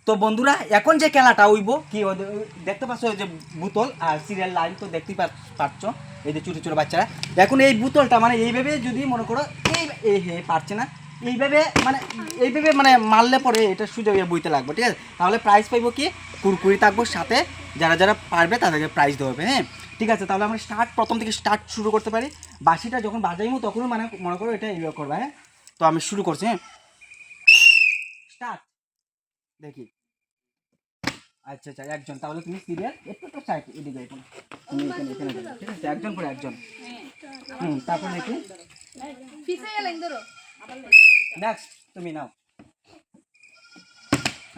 তো বন্ধুরা এখন যে খেলাটা হইব কি দেখতে পাচ্ছ ওই যে বোতল আর সিরিয়াল লাইন তো দেখতেই পাচ্ছ এই যে ছোটো ছোটো বাচ্চারা। এখন এই বোতলটা মানে এইভাবে যদি মনে করো এই পারছে না এইভাবে মানে মারলে পরে এটা সুযোগ বইতে লাগবে, ঠিক আছে? তাহলে প্রাইজ পাইব কি কুরকুরি থাকবো, সাথে যারা যারা পারবে তাদেরকে প্রাইজ দেওয়া হবে। হ্যাঁ ঠিক আছে, তাহলে আমরা প্রথম থেকে স্টার্ট শুরু করতে পারি। বাঁশিটা যখন বাজাইমো তখনও মানে মনে করো এটা ইয়ে করবে। হ্যাঁ তো আমি শুরু করছি। হ্যাঁ স্টার্ট দেখি। আচ্ছা আচ্ছা একজন, তাহলে তুমি সিরিয়াল একটু তো সাইড এদিকে এখন তুমি এখানে ঠিক আছে, একজন পরে একজন। তারপর দেখি নেক্সট তুমি নাও।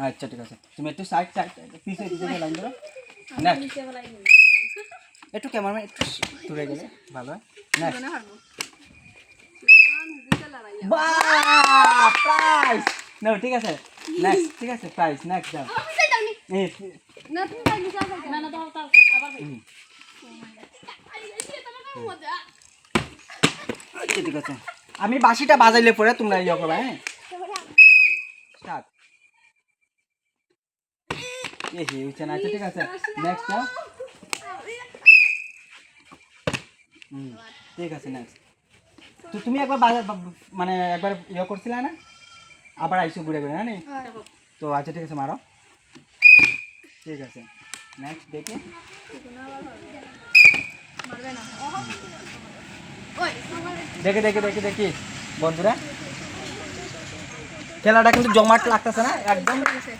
আচ্ছা ঠিক আছে, তুমি একটু সাইড পিছে লাইন ধরো। নেক্সট একটু ক্যামেরাম্যান একটু দূরে গেলে ভালো হয়। নেক্সট বাহ প্রাইজ নাও, ঠিক আছে নেক্সট, ঠিক আছে প্রাইজ নেক্সট যাও। ঠিক আছে, আমি বাঁশিটা বাজাইলে পরে তোমরা ইয়ে করবে। হ্যাঁ স্টার্ট। আচ্ছা ঠিক আছে নেক্সট যাও। ঠিক আছে নেক্সট। তো তুমি একবার মানে একবার ইয়ে করছিলে না, আবার আইসো ঘুরে ঘুরে। হ্যাঁ তো আচ্ছা ঠিক আছে মারো। ঠিক আছে নেক্সট দেখি। দেখে দেখে দেখে দেখি বন্ধুরা, খেলাটা কিন্তু জমাট লাগতেছে না একদম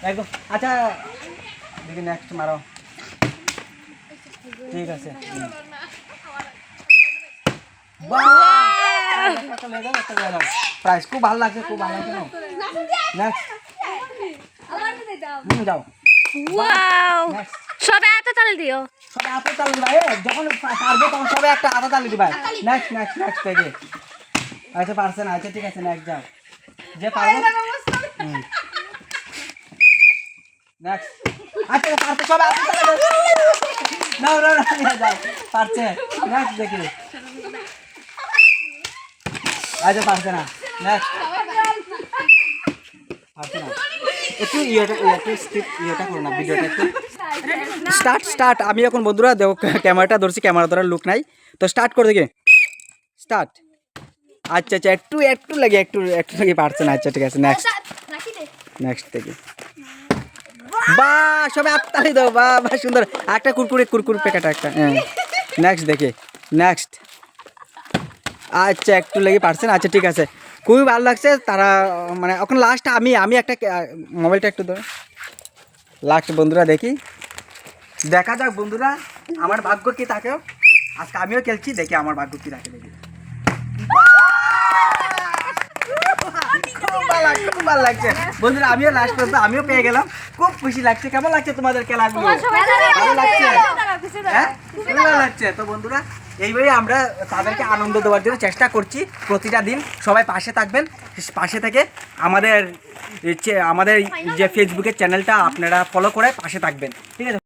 একদম। আচ্ছা দেখি নেক্সট মারো। ঠিক আছে প্রাইস খুব ভালো লাগছে, খুব ভালো লাগছে। নেক্সট যাও। সবাই হাতে তালি দিও, সবাই হাতে তালি দিবা। যখন পারবে তখন সবাই একটা হাতে তালি দিবা। নেক্সট নেক্সট নেক্সট দেখে। আচ্ছা পারছে না, আচ্ছা ঠিক আছে নেক্সট যাও। যে পারবে নেক্সট। আচ্ছা পারছে সবাই হাতে তালি দাও। নাও নাও যাও, পারছে। নেক্সট দেখি। আচ্ছা পারছে না, নেক্সট পারছে না। একটু ইয়েটা করো না, ভিডিওটা একটু স্টার্ট। আমি এখন বন্ধুরা দেখো ক্যামেরাটা ধরছি, ক্যামেরা ধরার লুক নাই, তো স্টার্ট করে দেখি। স্টার্ট। আচ্ছা আচ্ছা একটু লাগে পারছে না। আচ্ছা ঠিক আছে নেক্সট দেখি। বাহ সবাই হাততালি দাও, বাহ বাহ সুন্দর। একটা কুরকুরি প্যাকেট একটা। নেক্সট দেখি। নেক্সট আচ্ছা একটু লেগে পারছেন। আচ্ছা ঠিক আছে, খুবই ভালো লাগছে। তারা মানে এখন লাস্ট আমি একটা মোবাইলটা একটু ধরো লাস্ট বন্ধুরা দেখি, দেখা যাক বন্ধুরা আমার ভাগ্য কি থাকে। আজকে আমিও খেলছি, দেখি আমার ভাগ্য কি থাকে। দেখি খুব ভালো লাগছে বন্ধুরা, আমিও লাস্ট পর্যন্ত আমিও পেয়ে গেলাম, খুব খুশি লাগছে। কেমন লাগছে তোমাদের খেলাগুলো? ভালো লাগছে? হ্যাঁ ভালো লাগছে। তো বন্ধুরা এইভাবে আমরা তাদেরকে আনন্দ দেওয়ার জন্য চেষ্টা করছি প্রতিটা দিন। সবাই পাশে থাকবেন, পাশে থেকে আমাদের যে ফেসবুকের চ্যানেলটা আপনারা ফলো করে পাশে থাকবেন, ঠিক আছে?